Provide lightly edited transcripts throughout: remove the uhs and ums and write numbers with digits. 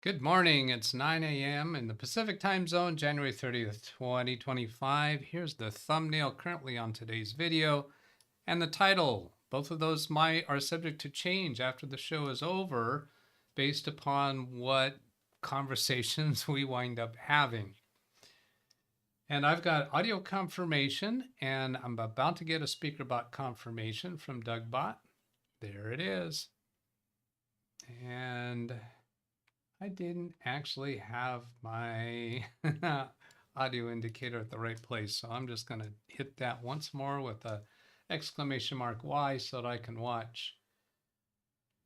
Good morning. It's 9 a.m. in the Pacific Time Zone, January 30th, 2025. Here's the thumbnail currently on today's video and the title. Both of those are subject to change after the show is over based upon what conversations we wind up having. And I've got audio confirmation, and I'm about to get a SpeakerBot confirmation from DougBot. There it is. And I didn't actually have my audio indicator at the right place, so I'm just going to hit that once more with a exclamation mark Y so that I can watch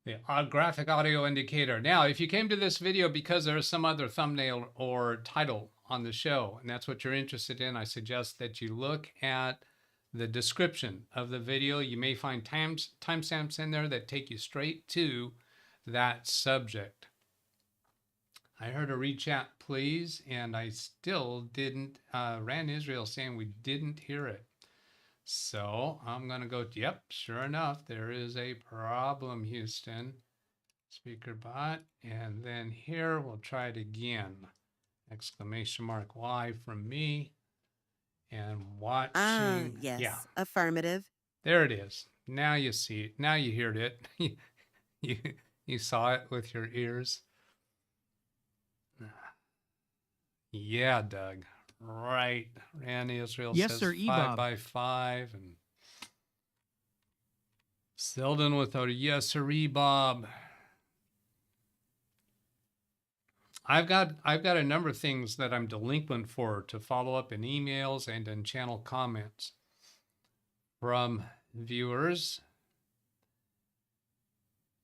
the graphic audio indicator. Now, if you came to this video because there is some other thumbnail or title on the show, and that's what you're interested in, I suggest that you look at the description of the video. You may find timestamps in there that take you straight to that subject. I heard a rechat, please, and I still didn't, Rand Israel saying we didn't hear it. So I'm going to go, yep, sure enough, there is a problem, Houston. SpeakerBot, and then here we'll try it again. Exclamation mark Y from me, and watching. Yes, yeah, affirmative. There it is. Now you see it. Now you heard it. you saw it with your ears. Yeah, Doug. Right. Rand Israel Yes, says sir, 5 by 5. And Selden with a yes, sir, Bob. I've got a number of things that I'm delinquent for to follow up in emails and in channel comments from viewers.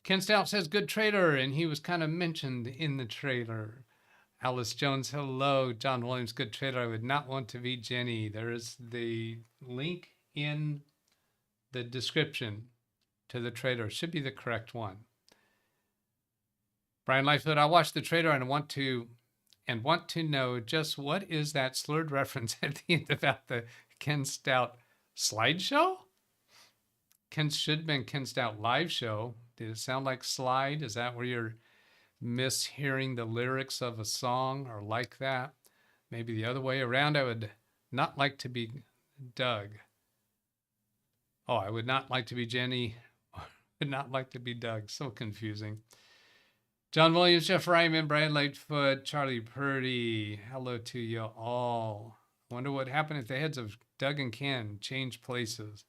Ken Stout says good trader, and he was kind of mentioned in the trailer. Alice Jones, hello. John Williams, good trader. I would not want to be Jenny. There is the link in the description to the trader. Should be the correct one. Brian Lightfoot, I watched the trader and want to know just what is that slurred reference at the end about the Ken Stout slideshow? Should have been Ken Stout live show. Did it sound like slide? Is that where you're mishearing the lyrics of a song or like that? Maybe the other way around. I would not like to be Doug. Oh, I would not like to be Jenny. Would not like to be Doug. So confusing. John Williams, Jeff Ryman, Brian Lightfoot, Charlie Purdy. Hello to you all. Wonder what happened if the heads of Doug and Ken changed places.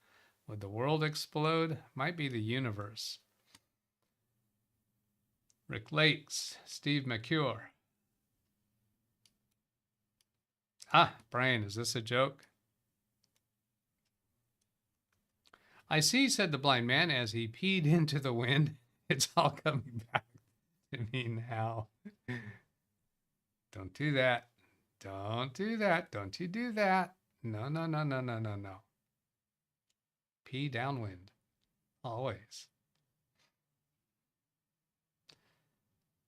Would the world explode? Might be the universe. Rick Lakes, Steve McCure. Brian, is this a joke? I see, said the blind man as he peed into the wind. It's all coming back to me now. Don't do that. Don't do that. Don't you do that. No, no, no, no, no, no, no. Pee downwind. Always.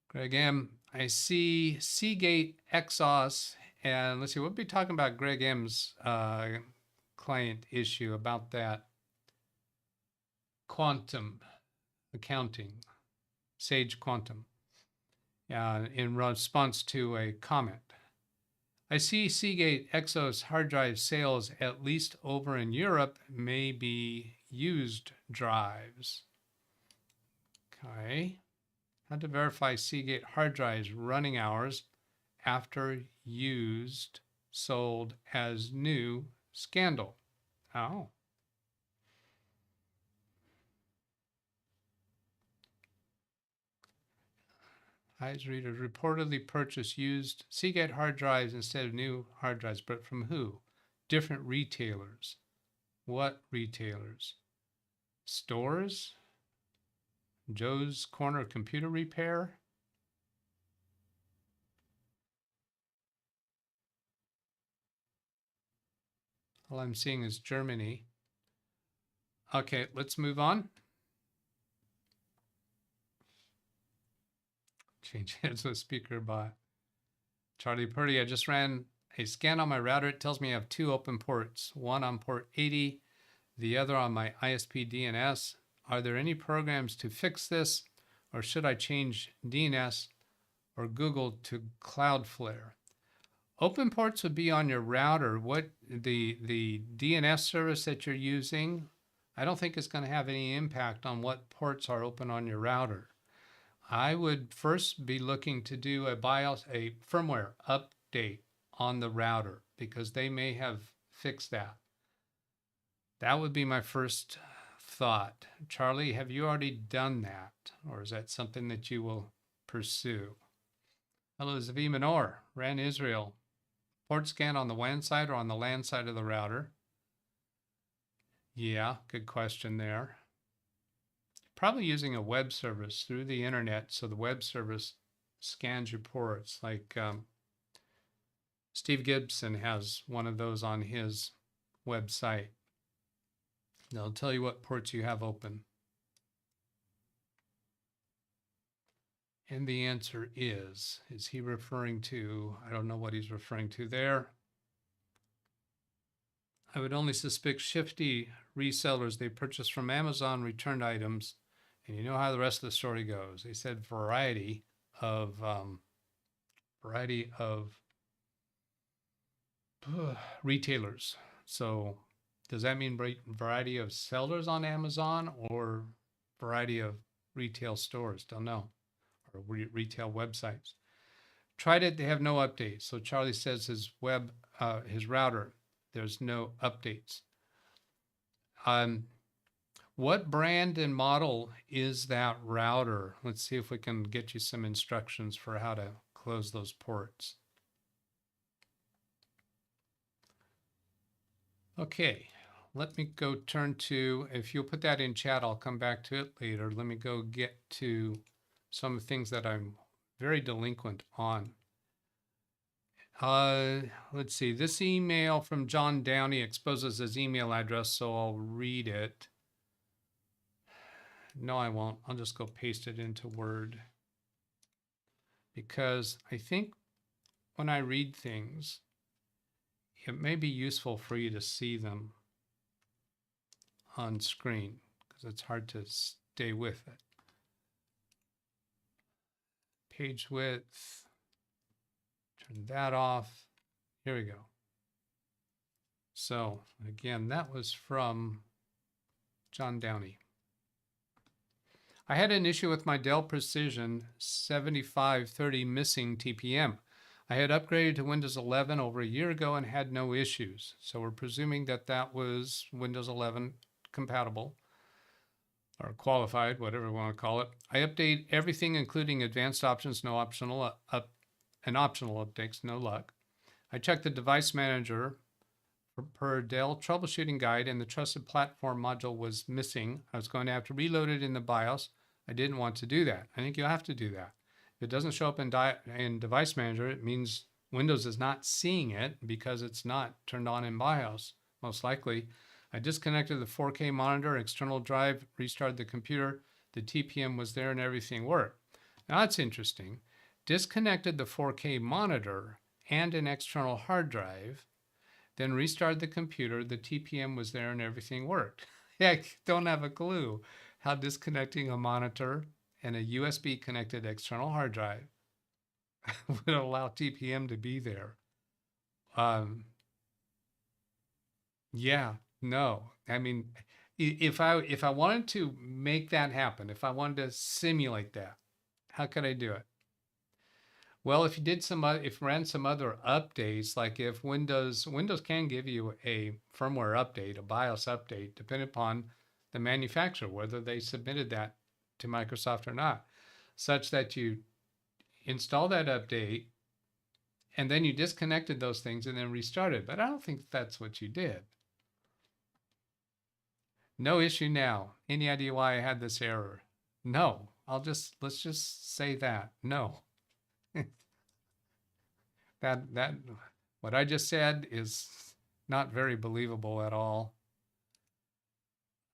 Greg M. I see Seagate Exos, and let's see, we'll be talking about Greg M's client issue about that quantum accounting, Sage Quantum, in response to a comment. I see Seagate Exos hard drive sales, at least over in Europe, may be used drives. Okay. How to verify Seagate hard drives running hours after used, sold as new, scandal. Oh. Eyes readers reportedly purchased used Seagate hard drives instead of new hard drives, but from who? Different retailers. What retailers? Stores? Joe's Corner Computer Repair? All I'm seeing is Germany. Okay, let's move on. Change heads with SpeakerBot. Charlie Purdy, I just ran a scan on my router. It tells me I have 2 open ports, one on port 80, the other on my ISP DNS. Are there any programs to fix this, or should I change DNS or Google to Cloudflare. Open ports would be on your router. What the DNS service that you're using, I don't think it's going to have any impact on what ports are open on your router. I would first be looking to do a BIOS, a firmware update on the router, because they may have fixed that. That would be my first thought. Charlie, have you already done that? Or is that something that you will pursue? Hello, Zavi Manor, RAN Israel. Port scan on the WAN side or on the LAN side of the router? Yeah, good question there. Probably using a web service through the internet, so the web service scans your ports. Like Steve Gibson has one of those on his website. They'll tell you what ports you have open. And the answer is he referring to, I don't know what he's referring to there. I would only suspect shifty resellers. They purchase from Amazon returned items, and you know how the rest of the story goes. They said variety of retailers. So does that mean variety of sellers on Amazon or variety of retail stores? Don't know. Or retail websites. Tried it, they have no updates. So Charlie says his router, there's no updates. What brand and model is that router? Let's see if we can get you some instructions for how to close those ports. Okay, let me go turn to, if you'll put that in chat, I'll come back to it later. Let me go get to some of the things that I'm very delinquent on. Let's see, this email from John Downey exposes his email address, so I'll read it. No, I won't. I'll just go paste it into Word, because I think when I read things, it may be useful for you to see them on screen, because it's hard to stay with it. Page width, turn that off. Here we go. So again, that was from John Downey. I had an issue with my Dell Precision 7530 missing TPM. I had upgraded to Windows 11 over a year ago and had no issues. So we're presuming that that was Windows 11 compatible or qualified, whatever you want to call it. I update everything, including advanced options, no optional and optional updates, no luck. I checked the device manager per Dell troubleshooting guide, and the trusted platform module was missing. I was going to have to reload it in the BIOS. I didn't want to do that. I think you'll have to do that. If it doesn't show up in device manager, it means Windows is not seeing it because it's not turned on in BIOS, most likely. I disconnected the 4K monitor, external drive, restarted the computer. The TPM was there and everything worked. Now that's interesting. Disconnected the 4K monitor and an external hard drive, then restarted the computer. The TPM was there and everything worked. Yeah, I don't have a clue how disconnecting a monitor and a USB connected external hard drive would allow TPM to be there. Yeah, no. I mean, if I wanted to make that happen, if I wanted to simulate that, how could I do it? Well, if you did if ran some other updates, like if Windows can give you a firmware update, a BIOS update, depending upon the manufacturer, whether they submitted that to Microsoft or not, such that you install that update and then you disconnected those things and then restarted. But I don't think that's what you did. No issue now. Any idea why I had this error? No. Let's just say that. No. that what I just said is not very believable at all.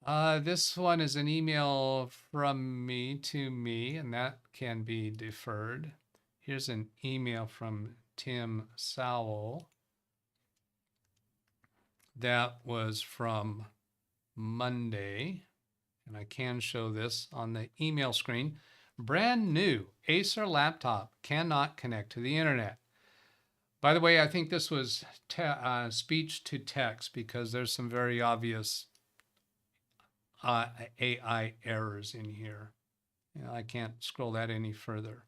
This one is an email from me to me, and that can be deferred. Here's an email from Tim Sowell. That was from Monday, and I can show this on the email screen. Brand new Acer laptop cannot connect to the internet. By the way, I think this was speech to text because there's some very obvious AI errors in here. I can't scroll that any further.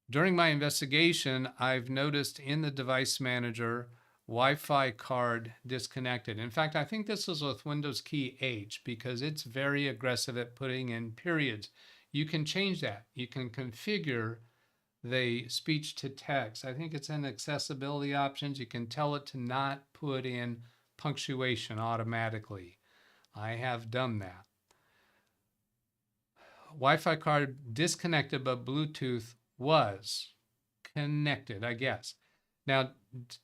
During my investigation, I've noticed in the device manager, Wi-Fi card disconnected. In fact, I think this is with Windows key H because it's very aggressive at putting in periods. You can change that. You can configure the speech to text. I think it's in accessibility options. You can tell it to not put in punctuation automatically. I have done that. Wi-Fi card disconnected, but Bluetooth was connected, I guess. Now,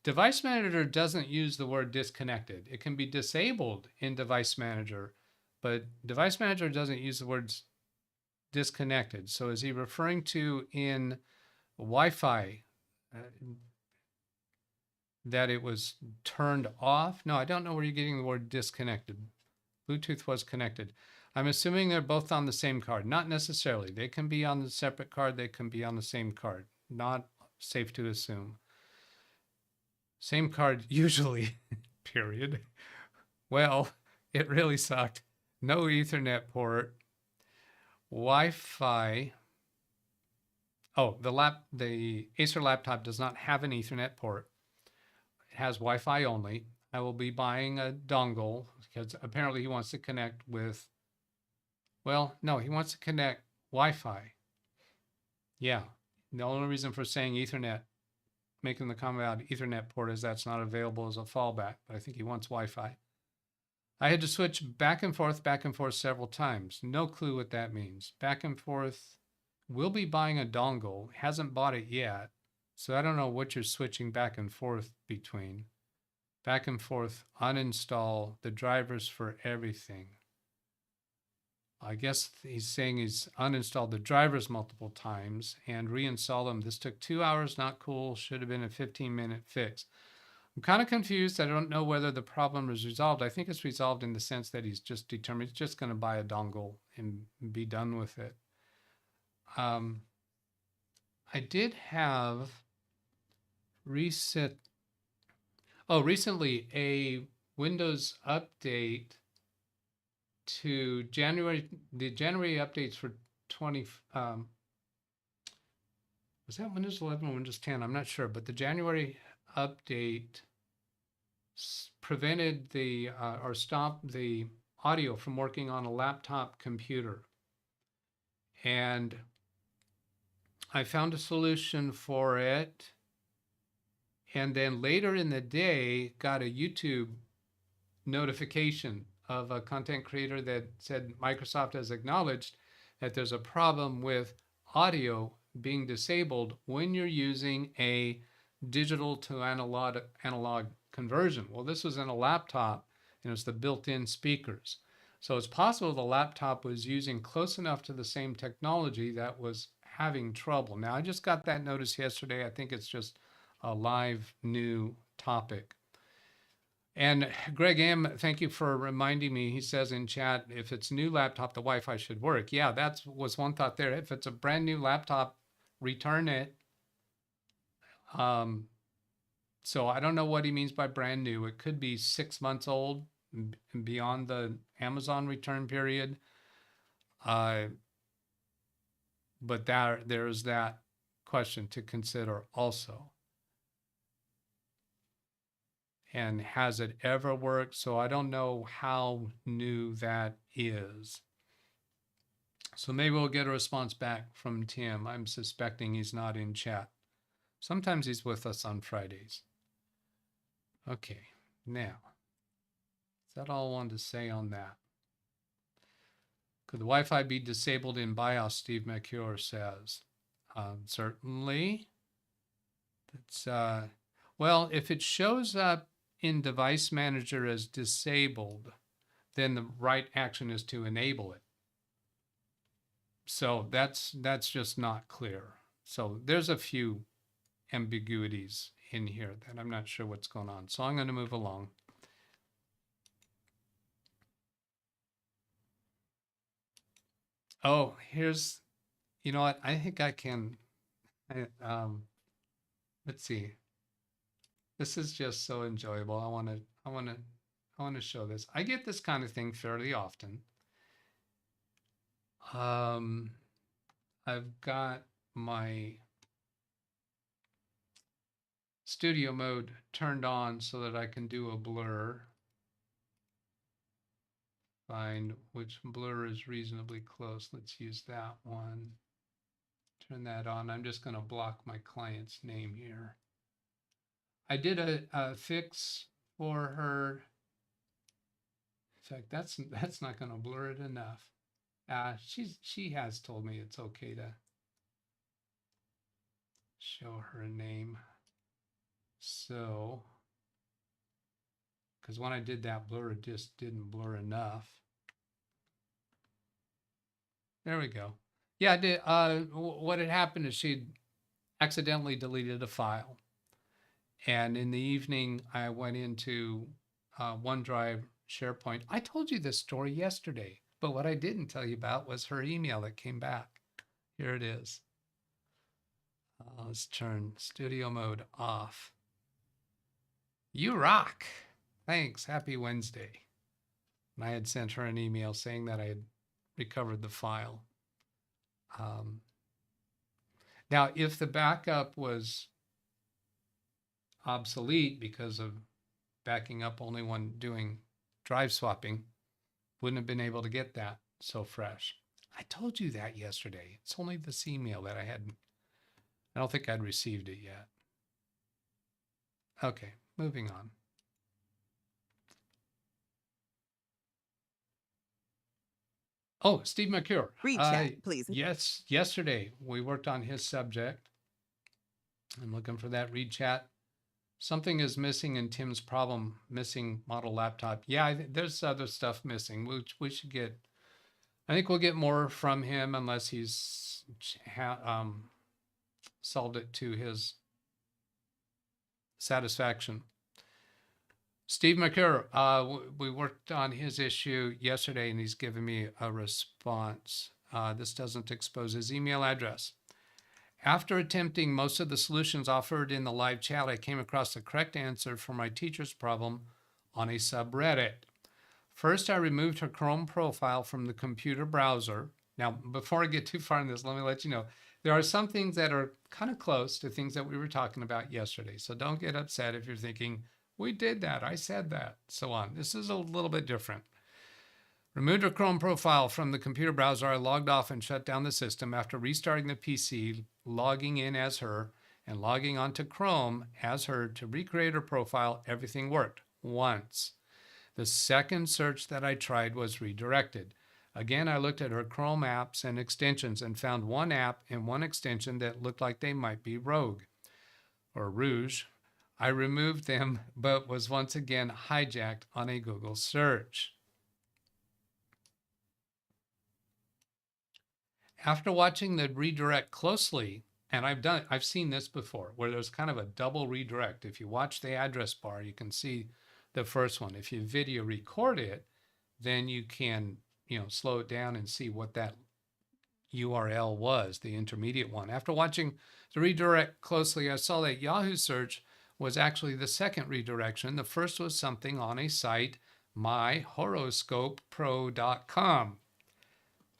Device Manager doesn't use the word disconnected. It can be disabled in Device Manager, but Device Manager doesn't use the words disconnected. So is he referring to in Wi-Fi that it was turned off? No, I don't know where you're getting the word disconnected. Bluetooth was connected. I'm assuming they're both on the same card. Not necessarily. They can be on the separate card. They can be on the same card. Not safe to assume. Same card usually, period. Well, it really sucked. No Ethernet port. Wi-Fi. Oh, the Acer laptop does not have an Ethernet port. It has Wi-Fi only. I will be buying a dongle because apparently he wants to connect with, well, no, he wants to connect Wi-Fi. Yeah, the only reason for saying Ethernet, making the comment about Ethernet port, is that's not available as a fallback, but I think he wants Wi-Fi. I had to switch back and forth several times. No clue what that means. Back and forth. Will be buying a dongle. Hasn't bought it yet. So I don't know what you're switching back and forth between. Back and forth, uninstall the drivers for everything. I guess he's saying he's uninstalled the drivers multiple times and reinstalled them. This took 2 hours, not cool. Should have been a 15-minute fix. I'm kind of confused. I don't know whether the problem is resolved. I think it's resolved in the sense that he's just determined he's just going to buy a dongle and be done with it. I did have recently a Windows update to January. The January updates for 20. Was that Windows 11 or Windows 10? I'm not sure, but the January update prevented the or stopped the audio from working on a laptop computer. And I found a solution for it. And then later in the day, got a YouTube notification of a content creator that said Microsoft has acknowledged that there's a problem with audio being disabled when you're using a digital to analog conversion. Well, this was in a laptop and it's the built-in speakers. So it's possible the laptop was using close enough to the same technology that was having trouble. Now, I just got that notice yesterday. I think it's just a live new topic. And Greg M., thank you for reminding me. He says in chat, if it's new laptop, the Wi-Fi should work. Yeah, that was one thought there. If it's a brand new laptop, return it. So I don't know what he means by brand new. It could be 6 months old and beyond the Amazon return period. But there's that question to consider also. And has it ever worked? So I don't know how new that is. So maybe we'll get a response back from Tim. I'm suspecting he's not in chat. Sometimes he's with us on Fridays. Okay, now, is that all I wanted to say on that? Could the Wi-Fi be disabled in BIOS, Steve McCure says? Certainly. It's, well, if it shows up in Device Manager as disabled, then the right action is to enable it. So that's just not clear. So there's a few ambiguities in here that I'm not sure what's going on. So I'm going to move along. Oh, here's You know what? I think I can. Let's see. This is just so enjoyable. I want to show this. I get this kind of thing fairly often. I've got my studio mode turned on so that I can do a blur. Find which blur is reasonably close. Let's use that one. Turn that on. I'm just going to block my client's name here. I did a fix for her. In fact, that's not going to blur it enough. She has told me it's okay to show her name. So, because when I did that blur, it just didn't blur enough. There we go. Yeah, what had happened is she'd accidentally deleted a file. And in the evening, I went into OneDrive, SharePoint. I told you this story yesterday, but what I didn't tell you about was her email that came back. Here it is. Let's turn studio mode off. You rock. Thanks. Happy Wednesday. And I had sent her an email saying that I had recovered the file. Now, if the backup was obsolete because of backing up only when doing drive swapping, wouldn't have been able to get that so fresh. I told you that yesterday. It's only this email that I hadn't. I don't think I'd received it yet. Okay, moving on. Oh, Steve McCure. Read chat, please. Yes, yesterday we worked on his subject. I'm looking for that read chat. Something is missing in Tim's problem, missing model laptop. Yeah, there's other stuff missing. We should get, I think we'll get more from him unless he's solved it to his satisfaction. Steve McCurr, we worked on his issue yesterday and he's given me a response. This doesn't expose his email address. After attempting most of the solutions offered in the live chat, I came across the correct answer for my teacher's problem on a subreddit. First, I removed her Chrome profile from the computer browser. Now, before I get too far in this, let me let you know, there are some things that are kind of close to things that we were talking about yesterday. So don't get upset if you're thinking, we did that, I said that, so on. This is a little bit different. Removed her Chrome profile from the computer browser. I logged off and shut down the system. After restarting the PC, logging in as her, and logging onto Chrome as her to recreate her profile, everything worked once. The second search that I tried was redirected. Again, I looked at her Chrome apps and extensions and found one app and one extension that looked like they might be rogue or rouge. I removed them, but was once again hijacked on a Google search. After watching the redirect closely, and I've seen this before, where there's kind of a double redirect. If you watch the address bar, you can see the first one. If you video record it, then you can, slow it down and see what that URL was, the intermediate one. After watching the redirect closely, I saw that Yahoo search was actually the second redirection. The first was something on a site, myhoroscopepro.com.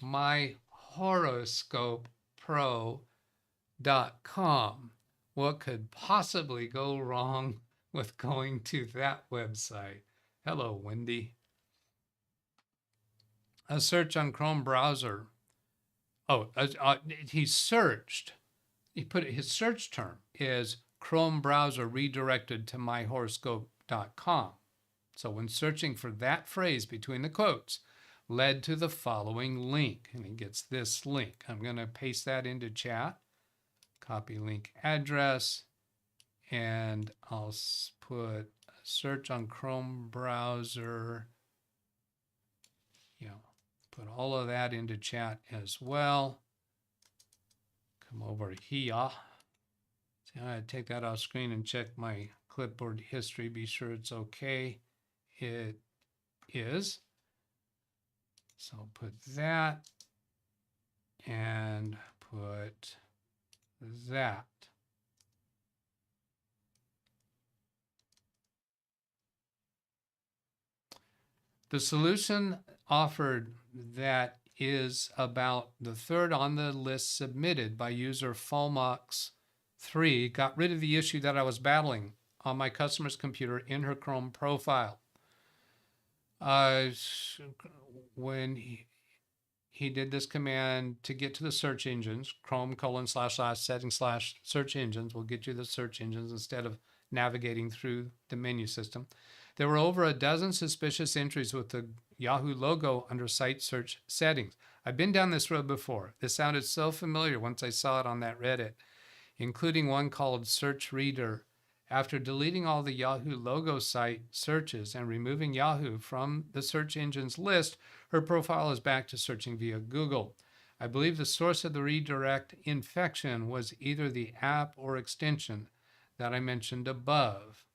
myhoroscopepro.com. What could possibly go wrong with going to that website? Hello, Wendy. A search on Chrome browser. He searched. He put his search term is Chrome browser redirected to myhoroscope.com. So when searching for that phrase between the quotes, led to the following link, and he gets this link. I'm going to paste that into chat, copy link address, and I'll put search on Chrome browser, put all of that into chat as well. Come over here. So I'm going to take that off screen and check my clipboard history, be sure it's okay. It is. So I'll put that and put that. The solution offered that is about the third on the list submitted by user Fulmox3 got rid of the issue that I was battling on my customer's computer in her Chrome profile. When he did this command to get to the search engines, Chrome : / settings / search engines will get you the search engines instead of navigating through the menu system. There were over a dozen suspicious entries with the Yahoo logo under site search settings. I've been down this road before. This sounded so familiar once I saw it on that Reddit, including one called Search Reader. After deleting all the Yahoo logo site searches and removing Yahoo from the search engines list, her profile is back to searching via Google. I believe the source of the redirect infection was either the app or extension that I mentioned above.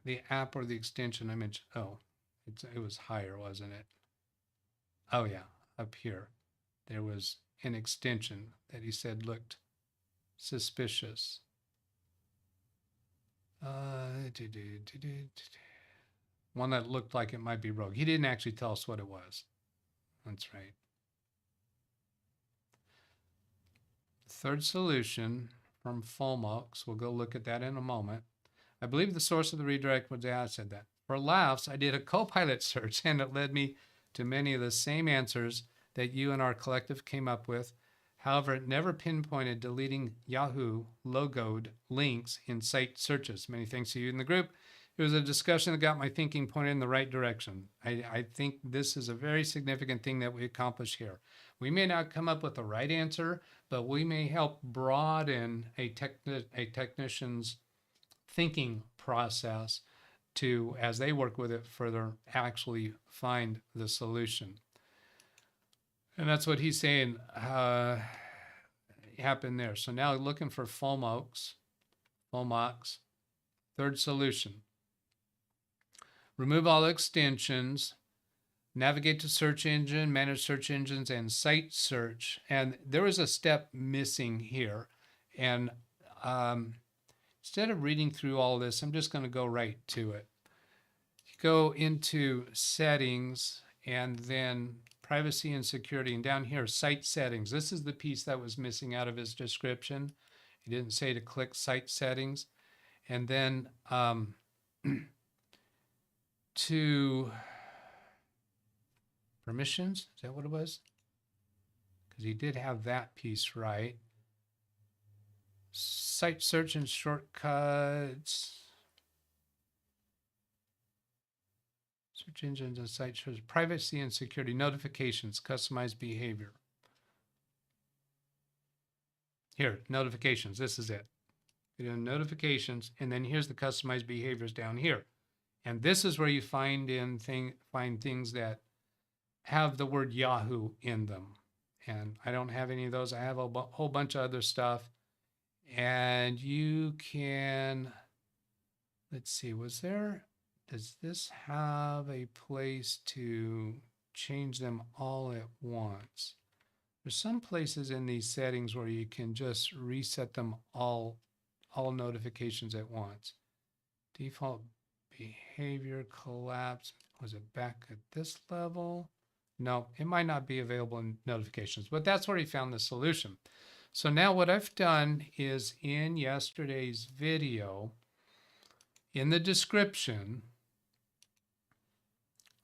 The app or the extension I mentioned. Oh, it was higher, wasn't it? Oh yeah, up here. There was an extension that he said looked suspicious. One that looked like it might be rogue. He didn't actually tell us what it was. That's right. Third solution from Fulmox. We'll go look at that in a moment. I believe the source of the redirect was, I said that. For laughs, I did a Copilot search and it led me to many of the same answers that you and our collective came up with. However, it never pinpointed deleting Yahoo logoed links in site searches. Many thanks to you in the group. It was a discussion that got my thinking pointed in the right direction. I think this is a very significant thing that we accomplish here. We may not come up with the right answer, but we may help broaden a technician's thinking process to, as they work with it further, actually find the solution. And that's what he's saying happened there. So now looking for Fulmox, third solution. Remove all extensions, navigate to search engine, manage search engines, and site search. And there was a step missing here. And instead of reading through all this, I'm just going to go right to it. Go into settings and then privacy and security, and down here, site settings. This is the piece that was missing out of his description. He didn't say to click site settings. And then to permissions, is that what it was? Because he did have that piece right. Site search and shortcuts. Search engines and site search, privacy and security, notifications, customized behavior. Here, notifications, this is it. You do notifications, and then here's the customized behaviors down here. And this is where you find things that have the word Yahoo in them. And I don't have any of those. I have a whole bunch of other stuff. And you can, let's see, does this have a place to change them all at once? There's some places in these settings where you can just reset them all notifications at once. Default behavior collapse. Was it back at this level? No, it might not be available in notifications, but that's where he found the solution. So now what I've done is in yesterday's video, in the description,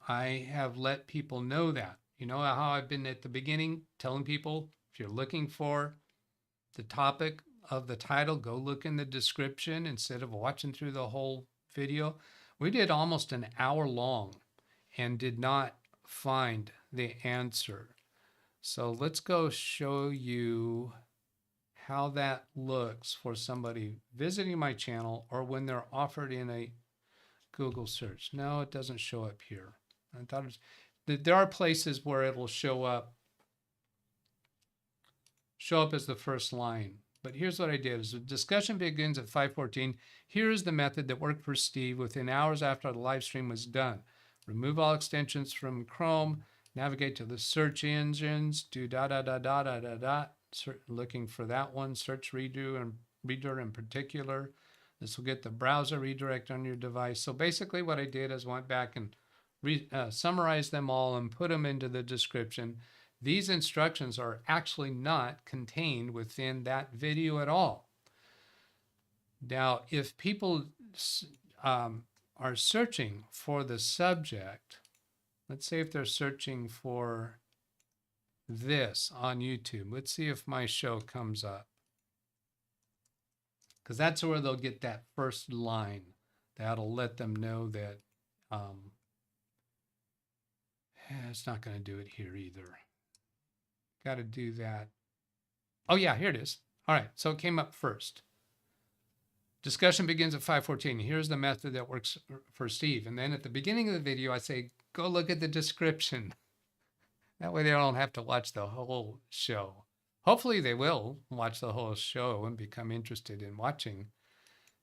I have let people know that. You know how I've been at the beginning telling people, if you're looking for the topic of the title, go look in the description instead of watching through the whole video. We did almost an hour long and did not find the answer. So let's go show you how that looks for somebody visiting my channel or when they're offered in a Google search. No, it doesn't show up here. I thought it was, there are places where it will show up as the first line. But here's what I did. As the discussion begins at 5:14, here is the method that worked for Steve within hours after the live stream was done. remove all extensions from Chrome, navigate to the search engines, do looking for that one, search reader in particular. This will get the browser redirect on your device. So basically what I did is went back and summarized them all and put them into the description. These instructions are actually not contained within that video at all. Now, if people are searching for the subject, let's say if they're searching for this on YouTube, let's see if my show comes up. Because that's where they'll get that first line. That'll let them know that it's not going to do it here either. Got to do that. Oh yeah, here it is. All right, so it came up first. Discussion begins at 5:14. Here's the method that works for Steve. And then at the beginning of the video, I say, go look at the description. That way they don't have to watch the whole show. Hopefully they will watch the whole show and become interested in watching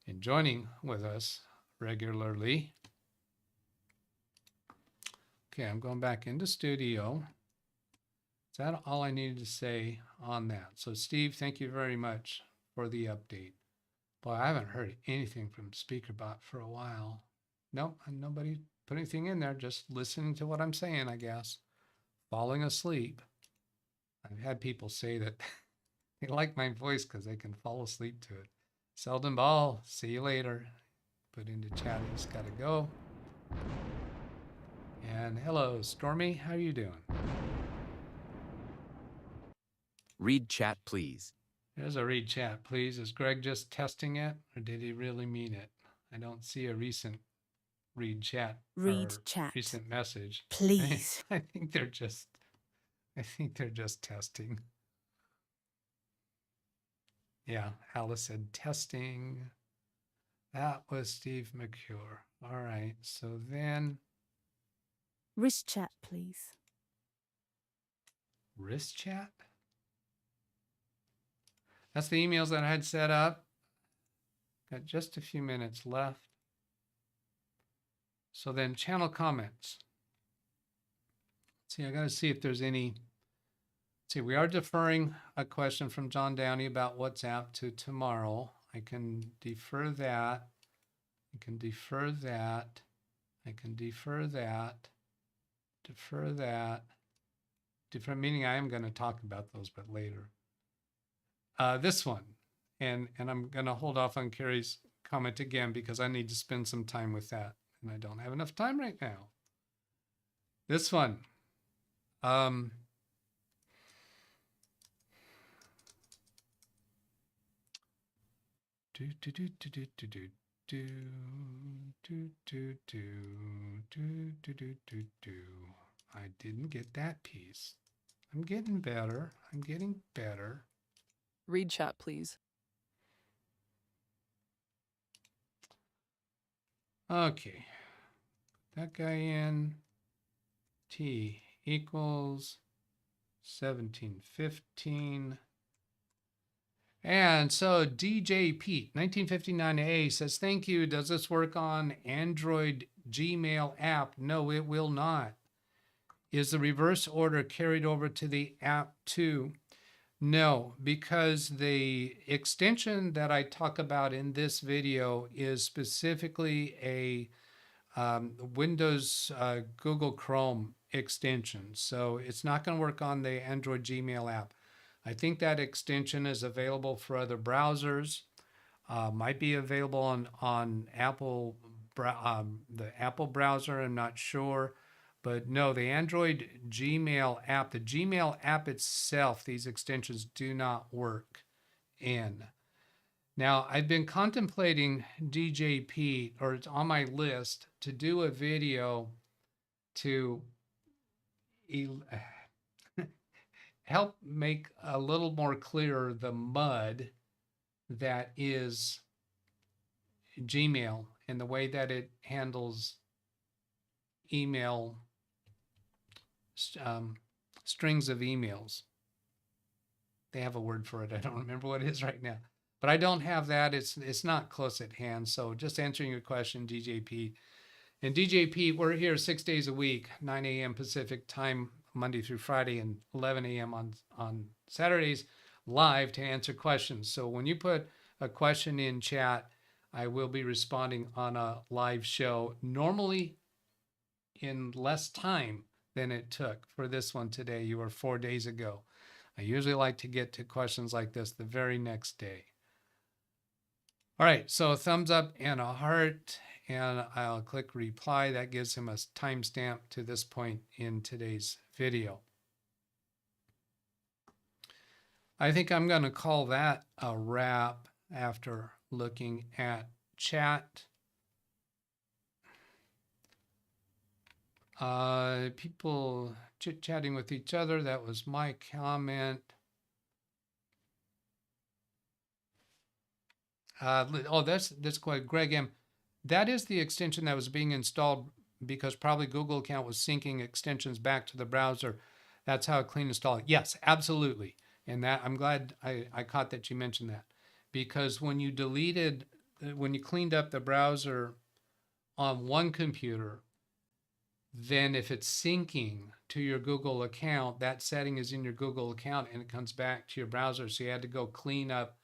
and joining with us regularly. Okay, I'm going back into Studio. Is that all I needed to say on that? So Steve, thank you very much for the update. Boy, I haven't heard anything from SpeakerBot for a while. Nope, nobody put anything in there, just listening to what I'm saying, I guess. Falling asleep. I've had people say that they like my voice because they can fall asleep to it. Selden Ball, see you later. Put into chat, he's got to go. And hello, Stormy, how are you doing? Read chat, please. There's a read chat, please. Is Greg just testing it, or did he really mean it? I don't see a recent read chat. Read chat, recent message. please. I think they're just testing. Yeah, Alice said testing. That was Steve McCure. All right, so then Wrist chat, please. Wrist chat? That's the emails that I had set up. Got just a few minutes left. So then channel comments. See, I got to see if there's any. See, we are deferring a question from John Downey about WhatsApp to tomorrow. I can defer that. I can defer that. I can defer that. Defer that. Defer, meaning I am going to talk about those, but later. This one, and I'm going to hold off on Carrie's comment again because I need to spend some time with that, and I don't have enough time right now. This one, I didn't get that piece. I'm getting better. I'm getting better. Read chat, please. Okay. That guy in. T equals 1715. And so DJ Pete, 1959A says, thank you. Does this work on Android Gmail app? No, it will not. Is the reverse order carried over to the app too? No, because the extension that I talk about in this video is specifically a Windows Google Chrome extension. So it's not going to work on the Android Gmail app. I think that extension is available for other browsers. Might be available on Apple, the Apple browser. I'm not sure. But no, the Android Gmail app, the Gmail app itself, these extensions do not work in. Now, I've been contemplating DJ Pete, or it's on my list, to do a video to help make a little more clear the mud that is Gmail and the way that it handles email strings of emails. They have a word for it. I don't remember what it is right now, but I don't have that. It's not close at hand. So just answering your question, DJ Pete, And DJP, we're here 6 days a week, 9 a.m. Pacific time, Monday through Friday, and 11 a.m. on Saturdays, live to answer questions. So when you put a question in chat, I will be responding on a live show, normally in less time than it took for this one today. You were 4 days ago. I usually like to get to questions like this the very next day. All right, so a thumbs up and a heart, and I'll click reply. That gives him a timestamp to this point in today's video. I think I'm going to call that a wrap after looking at chat. People chit-chatting with each other. That was my comment. That's quite Greg M. That is the extension that was being installed because probably Google account was syncing extensions back to the browser. That's how it clean install it. Yes, absolutely. And that I'm glad I caught that you mentioned that, because when you cleaned up the browser on one computer, then if it's syncing to your Google account, that setting is in your Google account and it comes back to your browser. So you had to go clean up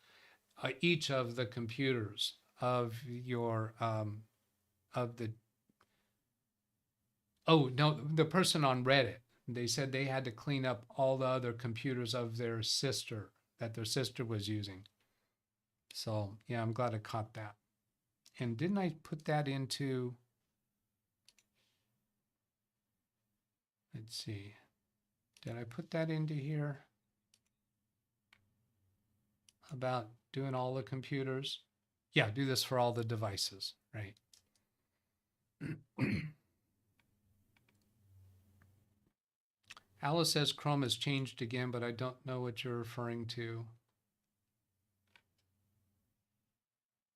each of the computers of your the person on Reddit. They said they had to clean up all the other computers of their sister that their sister was using. So yeah, I'm glad I caught that. And didn't I put that into, let's see, did I put that into here about doing all the computers? Yeah, do this for all the devices, right? Alice says Chrome has changed again, but I don't know what you're referring to.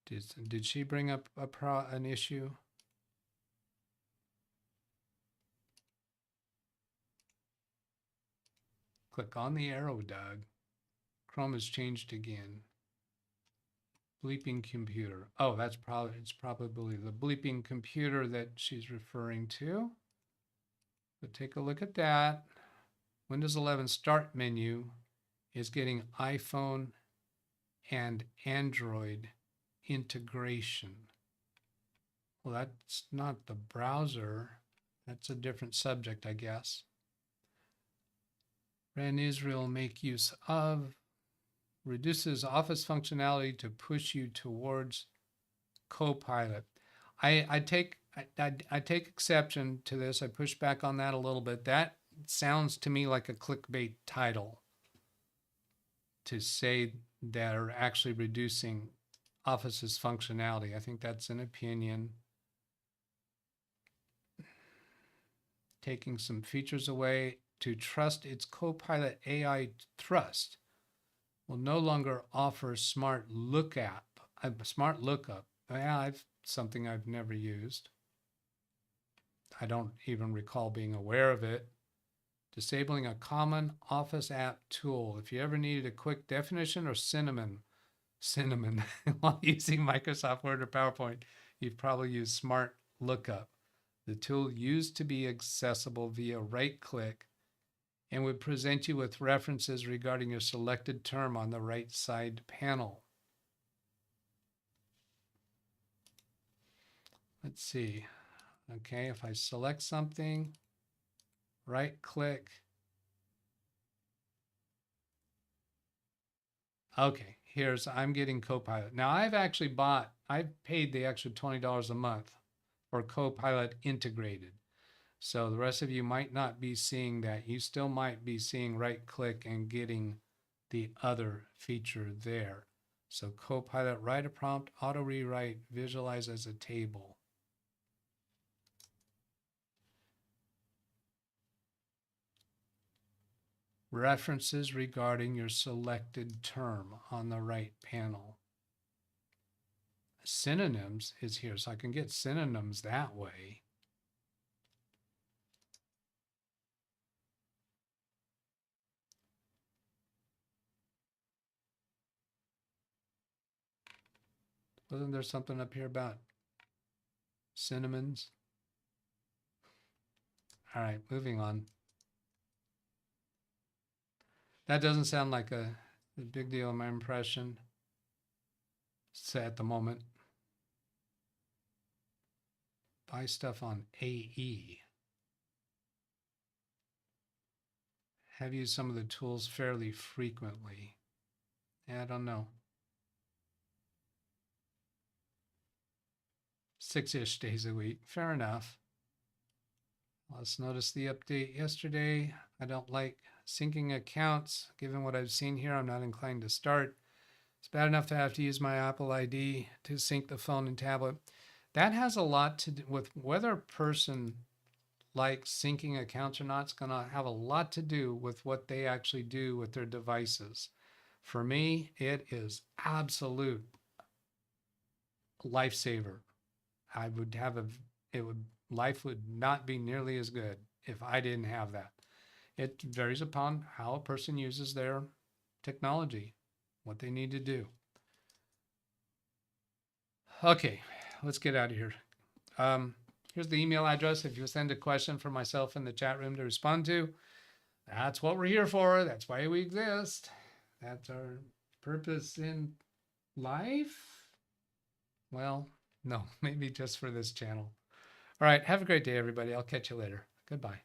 Did she bring up an issue? Click on the arrow, Doug. Chrome has changed again. Bleeping computer. Oh, it's probably the bleeping computer that she's referring to. But take a look at that. Windows 11 Start menu is getting iPhone and Android integration. Well, that's not the browser. That's a different subject, I guess. Ran Israel make use of, reduces Office functionality to push you towards Copilot. I take exception to this. I push back on that a little bit. That sounds to me like a clickbait title to say that are actually reducing Office's functionality. I think that's an opinion. Taking some features away to trust its Copilot AI Thrust will no longer offer smart lookup. Yeah, something I've never used. I don't even recall being aware of it. Disabling a common Office app tool. If you ever needed a quick definition or cinnamon while using Microsoft Word or PowerPoint, you've probably used Smart Lookup. The tool used to be accessible via right click and would present you with references regarding your selected term on the right side panel. Let's see. Okay, if I select something, right click. Okay, I'm getting Copilot. Now I've paid the extra $20 a month for Copilot integrated. So the rest of you might not be seeing that. You still might be seeing right click and getting the other feature there. So Copilot, write a prompt, auto rewrite, visualize as a table. References regarding your selected term on the right panel. Synonyms is here, so I can get synonyms that way. Wasn't there something up here about cinnamons? All right, moving on. That doesn't sound like a big deal in my impression. Say at the moment. Buy stuff on AE. Have used some of the tools fairly frequently. Yeah, I don't know. 6-ish days a week. Fair enough. Let's notice the update yesterday. I don't like syncing accounts. Given what I've seen here, I'm not inclined to start. It's bad enough to have to use my Apple ID to sync the phone and tablet. That has a lot to do with whether a person likes syncing accounts or not. It's going to have a lot to do with what they actually do with their devices. For me, it is absolute lifesaver. I would have life would not be nearly as good if I didn't have that. It varies upon how a person uses their technology, what they need to do. Okay, let's get out of here. Here's the email address if you send a question for myself in the chat room to respond to. That's what we're here for. That's why we exist. That's our purpose in life. Well, no, maybe just for this channel. All right, have a great day, everybody. I'll catch you later. Goodbye.